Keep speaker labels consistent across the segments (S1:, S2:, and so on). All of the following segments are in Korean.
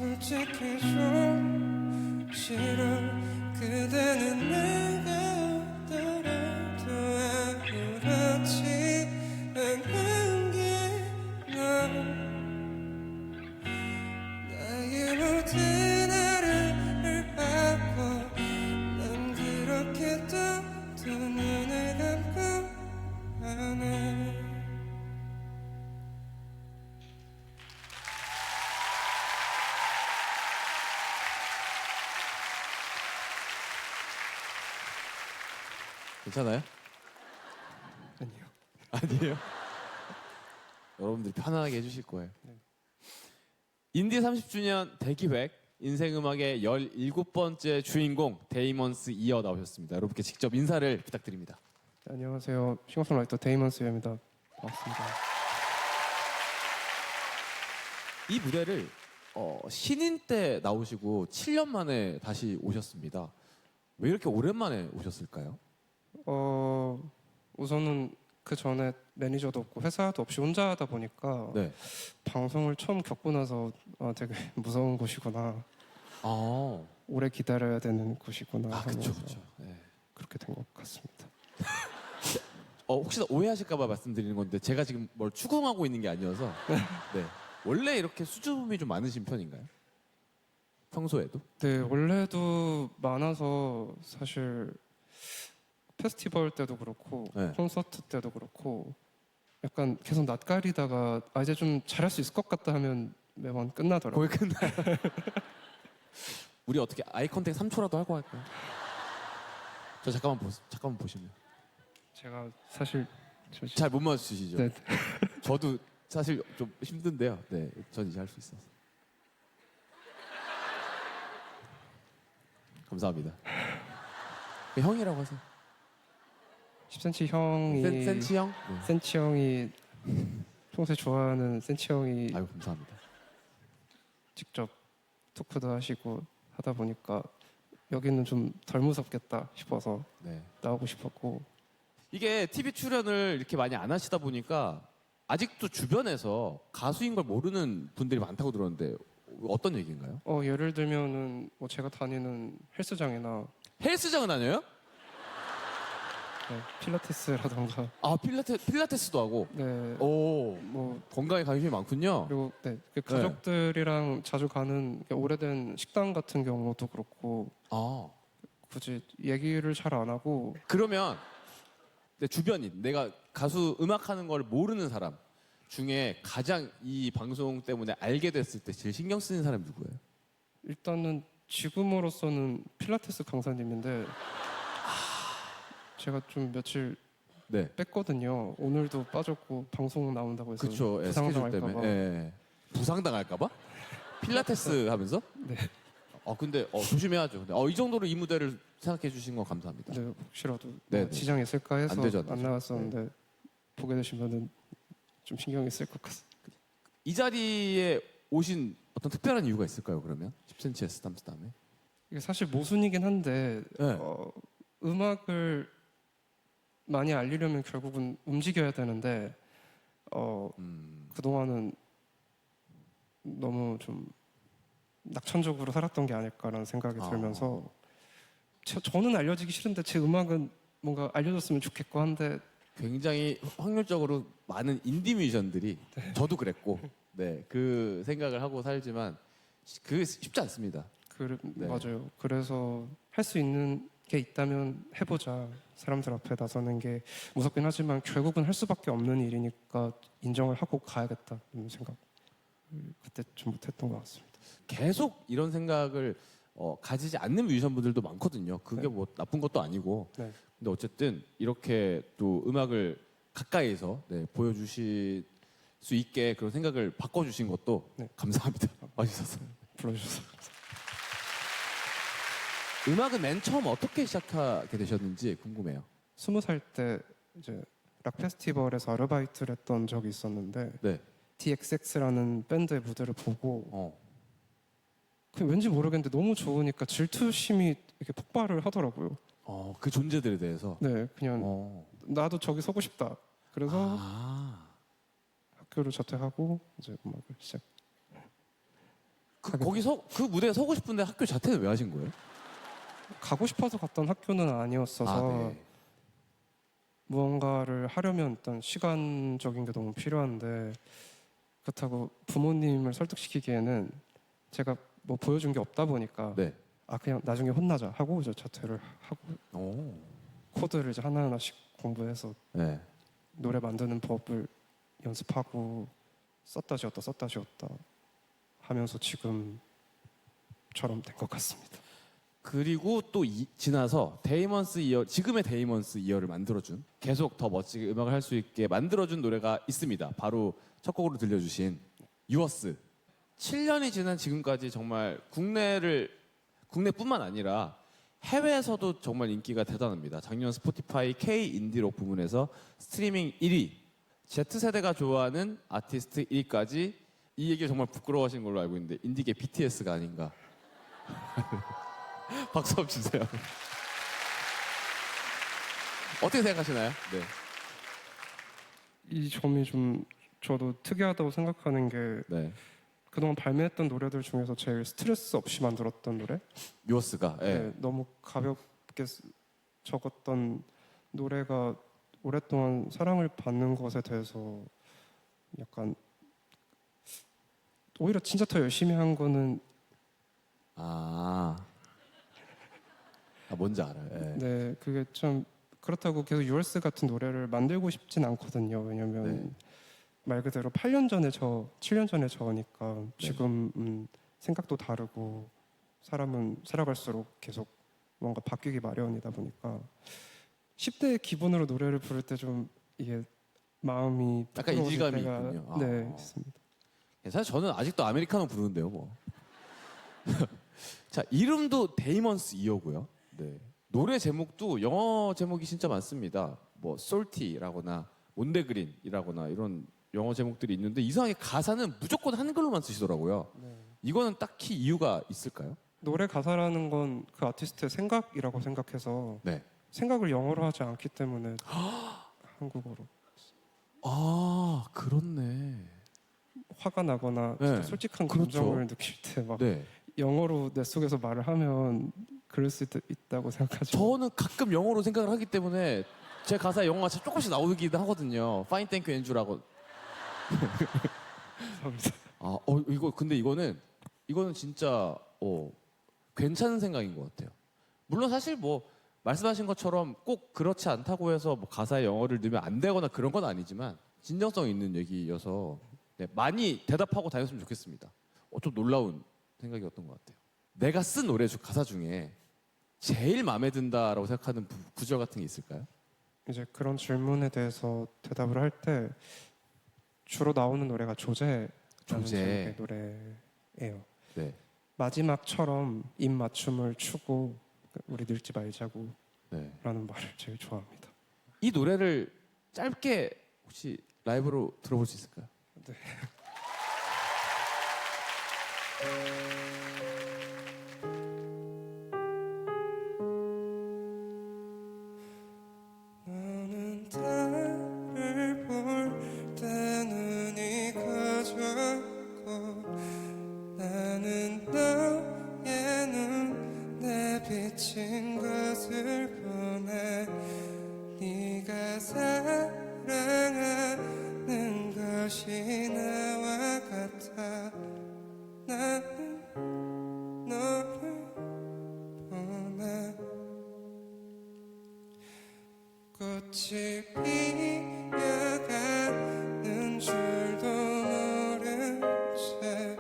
S1: 솔직히 좀 싫어. 그대는 내가 없더라도 아무렇지 않은 게 나의 모든 하루를 하고 난 그렇게 또 눈을 감고 안해.
S2: 괜찮아요?
S1: 아니요.
S2: 아니에요? 여러분들이 편안하게 해주실 거예요. 인디 30주년 대기획 인생음악의 17번째 주인공 데이먼스 이어 나오셨습니다. 여러분께 직접 인사를 부탁드립니다.
S1: 네, 안녕하세요. 싱어송라이터 데이먼스입니다. 반갑습니다.
S2: 이 무대를 신인 때 나오시고 7년 만에 다시 오셨습니다. 왜 이렇게 오랜만에 오셨을까요?
S1: 우선은 그 전에 매니저도 없고 회사도 없이 혼자 하다 보니까
S2: 네.
S1: 방송을 처음 겪고 나서 되게 무서운 곳이구나. 오래 기다려야 되는 곳이구나.
S2: 그렇죠,
S1: 하면서
S2: 그렇죠. 네.
S1: 그렇게 된 것 같습니다.
S2: 혹시나 오해하실까봐 말씀드리는 건데 제가 지금 뭘 추궁하고 있는 게 아니어서 네. 원래 이렇게 수줍음이 좀 많으신 편인가요? 평소에도?
S1: 네, 원래도 많아서 사실 페스티벌 때도 그렇고
S2: 네.
S1: 콘서트 때도 그렇고 약간 계속 낯가리다가 이제 좀 잘할 수 있을 것 같다 하면 매번 끝나더라고요.
S2: 거의 끝나요. 우리 어떻게 아이 컨택 3초라도 하고 할까요? 저 잠깐만 보시면
S1: 제가 사실
S2: 잘 못 맞추시죠?
S1: 네.
S2: 저도 사실 좀 힘든데요. 네, 전 이제 할 수 있어서. 감사합니다. 형이라고 하세요.
S1: 10cm 형이
S2: 센치 형? 네.
S1: 센치 형이 평소에 좋아하는 센치 형이
S2: 아유 감사합니다.
S1: 직접 토크도 하시고 하다 보니까 여기는 좀 덜 무섭겠다 싶어서
S2: 네.
S1: 나오고 싶었고
S2: 이게 TV 출연을 이렇게 많이 안 하시다 보니까 아직도 주변에서 가수인 걸 모르는 분들이 많다고 들었는데 어떤 얘기인가요?
S1: 예를 들면은 뭐 제가 다니는 헬스장이나
S2: 헬스장은 아니에요?
S1: 네, 필라테스라던가
S2: 필라테스도 하고.
S1: 네,
S2: 오,
S1: 뭐
S2: 건강에 관심이 많군요.
S1: 그리고 네, 그 가족들이랑 자주 가는 오래된 식당 같은 경우도 그렇고 굳이 얘기를 잘 안 하고
S2: 그러면 내 주변인, 내가 가수 음악하는 걸 모르는 사람 중에 가장 이 방송 때문에 알게 됐을 때 제일 신경 쓰는 사람이 누구예요?
S1: 일단은 지금으로서는 필라테스 강사님인데 제가 좀 며칠
S2: 네.
S1: 뺐거든요. 오늘도 빠졌고 방송 나온다고 해서
S2: 그쵸. 스케줄
S1: 부상당할까봐.
S2: 때문에. 예. 부상당할까봐? 필라테스 하면서?
S1: 네.
S2: 근데 조심해야죠. 근데, 이 정도로 이 무대를 생각해 주신 건 감사합니다.
S1: 네, 혹시라도
S2: 네,
S1: 뭐
S2: 네.
S1: 지장이 있을까 해서
S2: 안 되죠, 안 되죠.
S1: 나갔었는데 보게 되시면은 좀 신경이 쓸 것 같습니다.
S2: 이 자리에 오신 어떤 특별한 이유가 있을까요, 그러면? 10cm 스담스담에?
S1: 이게 사실 모순이긴 한데
S2: 네.
S1: 음악을 많이 알리려면 결국은 움직여야 되는데 그동안은 너무 좀 낙천적으로 살았던 게 아닐까라는 생각이 들면서 저는 알려지기 싫은데 제 음악은 뭔가 알려졌으면 좋겠고 한데
S2: 굉장히 확률적으로 많은 인디 뮤지션들이 저도 그랬고 네, 그 생각을 하고 살지만 그게 쉽지 않습니다. 네.
S1: 맞아요. 그래서 할 수 있는 게 있다면 해보자. 사람들 앞에 나서는 게 무섭긴 하지만 결국은 할 수밖에 없는 일이니까 인정을 하고 가야겠다 이런 생각 그때 좀 못했던 것 같습니다.
S2: 계속 이런 생각을 가지지 않는 뮤지션분들도 많거든요. 그게
S1: 네.
S2: 뭐 나쁜 것도 아니고.
S1: 네.
S2: 근데 어쨌든 이렇게 또 음악을 가까이서 보여주실 수 있게 그런 생각을 바꿔주신 것도
S1: 네.
S2: 감사합니다. 와주셔서.
S1: 불러주셔서
S2: 음악은 맨 처음 어떻게 시작하게 되셨는지 궁금해요.
S1: 20살 때 이제 락 페스티벌에서 아르바이트를 했던 적이 있었는데
S2: 네.
S1: DXX라는 밴드의 무대를 보고 그 왠지 모르겠는데 너무 좋으니까 질투심이 이렇게 폭발을 하더라고요.
S2: 그 존재들에 대해서.
S1: 네, 그냥 나도 저기 서고 싶다. 그래서 학교를 자퇴하고 이제 음악을 시작.
S2: 거기서 그 무대에 서고 싶은데 학교 자퇴는 왜 하신 거예요?
S1: 가고 싶어서 갔던 학교는 아니었어서
S2: 네.
S1: 무언가를 하려면 일단 시간적인 게 너무 필요한데 그렇다고 부모님을 설득시키기에는 제가 뭐 보여준 게 없다 보니까
S2: 네.
S1: 그냥 나중에 혼나자 하고 이제 자퇴를 하고
S2: 오.
S1: 코드를 이제 하나하나씩 공부해서
S2: 네.
S1: 노래 만드는 법을 연습하고 썼다 지웠다 하면서 지금처럼 된 것 같습니다.
S2: 그리고 또 지나서 데이먼스 이어, 지금의 데이먼스 이어를 만들어준, 계속 더 멋지게 음악을 할 수 있게 만들어준 노래가 있습니다. 바로 첫 곡으로 들려주신 유어스. 7년이 지난 지금까지 정말 국내뿐만 아니라 해외에서도 정말 인기가 대단합니다. 작년 스포티파이 K 인디록 부문에서 스트리밍 1위, Z세대가 좋아하는 아티스트 1위까지. 이 얘기를 정말 부끄러워하시는 걸로 알고 있는데 인디계 BTS가 아닌가. 박수 한번 주세요. 어떻게 생각하시나요? 네.
S1: 이 점이 좀 저도 특이하다고 생각하는 게
S2: 네.
S1: 그동안 발매했던 노래들 중에서 제일 스트레스 없이 만들었던 노래?
S2: 유어스가. 예.
S1: 네, 너무 가볍게 적었던 노래가 오랫동안 사랑을 받는 것에 대해서 약간 오히려 진짜 더 열심히 한 거는
S2: 뭔지 알아요. 예.
S1: 네, 그게 좀 그렇다고 계속 유얼스 같은 노래를 만들고 싶진 않거든요. 왜냐면
S2: 네.
S1: 말 그대로 8년 전에 7년 전에 저니까 지금 생각도 다르고 사람은 살아갈수록 계속 뭔가 바뀌기 마련이다 보니까 10대의 기분으로 노래를 부를 때 좀 이게 마음이
S2: 약간
S1: 부끄러워질
S2: 이질감이
S1: 때가
S2: 있군요.
S1: 네, 있습니다.
S2: 사실 저는 아직도 아메리카노 부르는데요, 뭐. 자, 이름도 데이먼스 이어고요. 네. 노래 제목도 영어 제목이 진짜 많습니다. 뭐 솔티라거나 몬데그린이라거나 이런 영어 제목들이 있는데 이상하게 가사는 무조건 한글로만 쓰시더라고요. 이거는 딱히 이유가 있을까요?
S1: 노래 가사라는 건 그 아티스트의 생각이라고 생각해서
S2: 네.
S1: 생각을 영어로 하지 않기 때문에 한국어로
S2: 그렇네.
S1: 화가 나거나
S2: 네.
S1: 진짜 솔직한
S2: 그렇죠.
S1: 감정을 느낄 때 막
S2: 네.
S1: 영어로 내 속에서 말을 하면 그럴 수 있다고 생각하죠.
S2: 저는 가끔 영어로 생각을 하기 때문에 제 가사에 영어가 조금씩 나오기도 하거든요. Fine, thank you, Andrew라고. 근데 이거는 진짜 괜찮은 생각인 것 같아요. 물론 사실 뭐 말씀하신 것처럼 꼭 그렇지 않다고 해서 뭐 가사에 영어를 넣으면 안 되거나 그런 건 아니지만 진정성 있는 얘기여서 네, 많이 대답하고 다녔으면 좋겠습니다. 좀 놀라운 생각이었던 것 같아요. 내가 쓴 노래 가사 중에 제일 마음에 든다라고 생각하는 구절 같은 게 있을까요?
S1: 이제 그런 질문에 대해서 대답을 할 때 주로 나오는 노래가 조제라는
S2: 조제.
S1: 제목의 노래예요.
S2: 네.
S1: 마지막처럼 입 맞춤을 추고 우리 늙지 말자고
S2: 네.
S1: 라는 말을 제일 좋아합니다.
S2: 이 노래를 짧게 혹시 라이브로 들어볼 수 있을까요?
S1: 네. 나는 달을 볼 때 눈이 커졌고 나는 너의 눈에 비친 것을 보내 네가 사랑하는 것이 나와 같아 나는 너를 보내 꽃이 피어가는 줄도 모른 채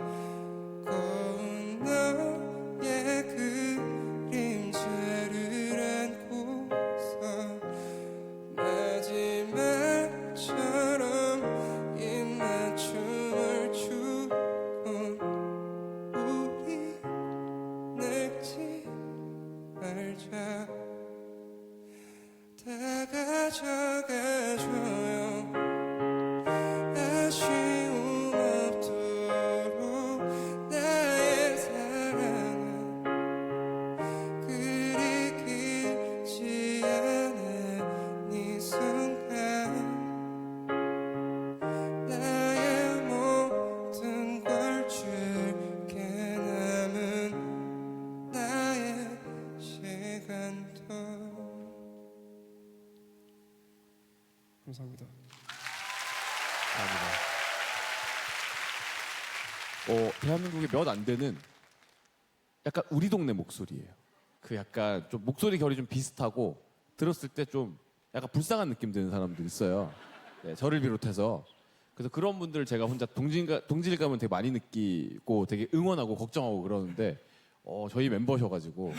S1: 고운 너의 그림자를 안고서 마지막처럼 입맞춤을 주고 우리 늙지 말자 다 가져가줘요 아쉬움 없도록 나의 사랑은 그리 길지 않은 이 순간 나의 모든 걸 줄게 감사합니다.
S2: 대한민국에 몇 안 되는 약간 우리 동네 목소리예요. 그 약간 좀 목소리 결이 좀 비슷하고 들었을 때 좀 약간 불쌍한 느낌 드는 사람들 있어요. 네, 저를 비롯해서. 그래서 그런 분들을 제가 혼자 동질감을 되게 많이 느끼고 되게 응원하고 걱정하고 그러는데 저희 멤버셔가지고.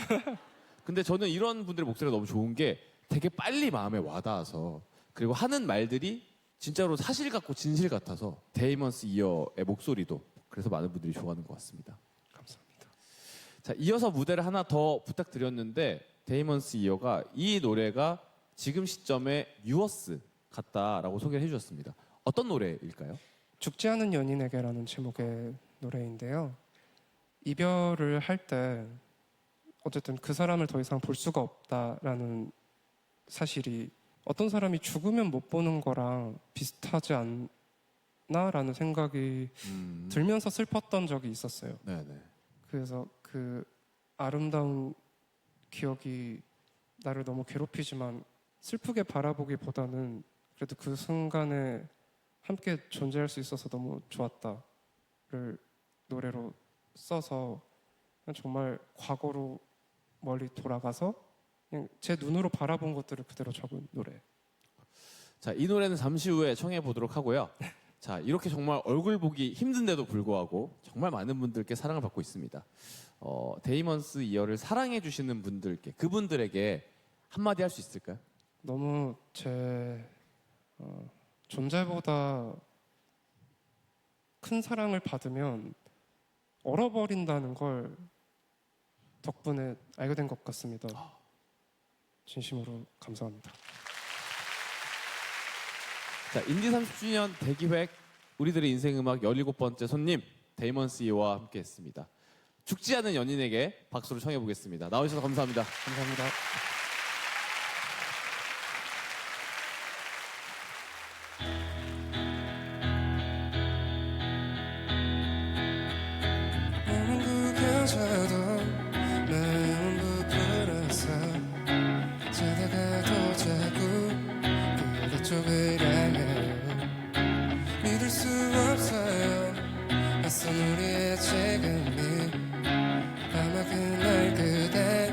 S2: 근데 저는 이런 분들의 목소리가 너무 좋은 게 되게 빨리 마음에 와닿아서 그리고 하는 말들이 진짜로 사실 같고 진실 같아서 데이먼스 이어의 목소리도 그래서 많은 분들이 좋아하는 것 같습니다.
S1: 감사합니다.
S2: 자, 이어서 무대를 하나 더 부탁드렸는데 데이먼스 이어가 이 노래가 지금 시점에 유어스 같다라고 소개를 해주셨습니다. 어떤 노래일까요?
S1: 죽지 않은 연인에게라는 제목의 노래인데요. 이별을 할 때 어쨌든 그 사람을 더 이상 볼 수가 없다라는 사실이 어떤 사람이 죽으면 못 보는 거랑 비슷하지 않나라는 생각이 들면서 슬펐던 적이 있었어요.
S2: 네네.
S1: 그래서 그 아름다운 기억이 나를 너무 괴롭히지만 슬프게 바라보기보다는 그래도 그 순간에 함께 존재할 수 있어서 너무 좋았다를 노래로 써서 그냥 정말 과거로 멀리 돌아가서 그냥 제 눈으로 바라본 것들을 그대로 적은 노래.
S2: 자, 이 노래는 잠시 후에 청해 보도록 하고요. 자, 이렇게 정말 얼굴 보기 힘든데도 불구하고 정말 많은 분들께 사랑을 받고 있습니다. 데이먼스 이어를 사랑해 주시는 분들께 그분들에게 한마디 할 수 있을까요?
S1: 너무 제 존재보다 큰 사랑을 받으면 얼어버린다는 걸 덕분에 알게 된 것 같습니다. 진심으로 감사합니다.
S2: 자, 인디 30주년 대기획 우리들의 인생 음악 17번째 손님 데이먼스 이어와 함께했습니다. 죽지 않은 연인에게 박수를 청해 보겠습니다. 나와주셔서 감사합니다.
S1: 감사합니다. 몸은 구겨져도 마음은 부풀어서 자다가도 자꾸 그대 쪽을 향해요. 믿을 수 없어요. 낯선 우리의 지금이 아마 그날 그대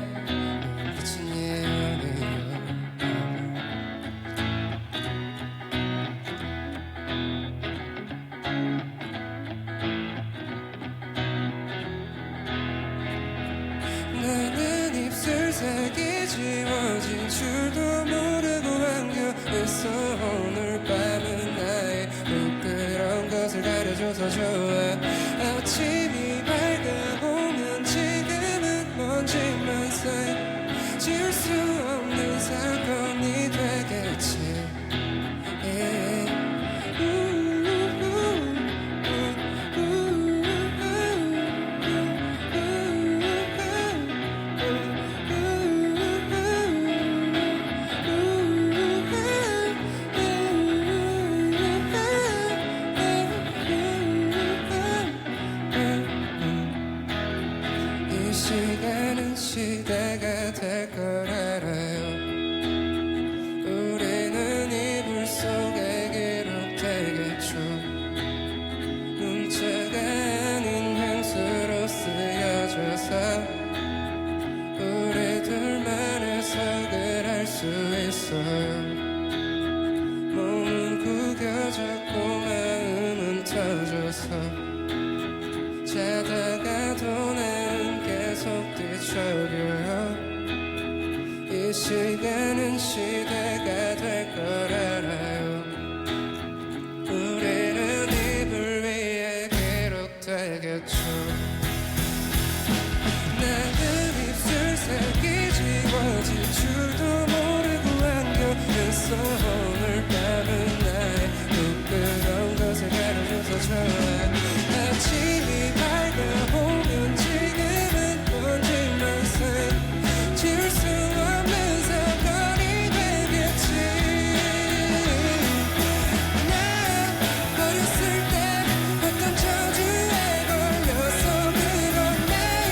S1: 눈빛은 예언이요. 나는 입술색이 지워진 줄도 모르고 안겨 있어. 오늘 밤은 나의 부끄러운 것을 가려줘서 좋아. 아침이 밝아오면 지금은 먼지만 쌓여 지울 수 없는 사건이 되겠지. 이 시간은 시대가 될 걸 알아요. 우리는 이불 속에 기록되겠죠. 문자가 아닌 향수로 쓰여져서 우리 둘만의 속을 알 수 있어요. 몸은 구겨졌고 마음은 터져서 자다가도 나는 계속 뒤척여요. 이 시간은 시대가 될 걸 알아요. 우리는 이불 위에 기록되겠죠. 나는 입술색이 지워질 줄도 모르고 안겨 있어. 오늘 밤은 나의 부끄러운 것을 가려줘서 좋아. 아침이 밝아오면 지금은 먼지만 쌓여 지울 수 없는 사건이 되겠지. 나 어렸을 때 어떤 저주에 걸려서 그런 매일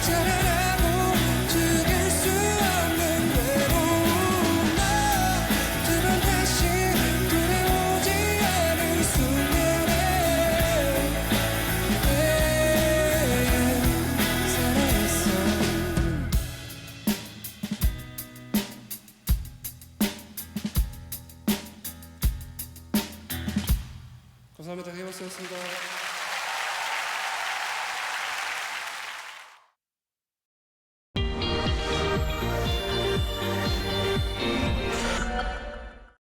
S1: 자라나고 죽일 수 없는 외로움. 너 두 번 다시 감사합니다. 헤이버스였습니다.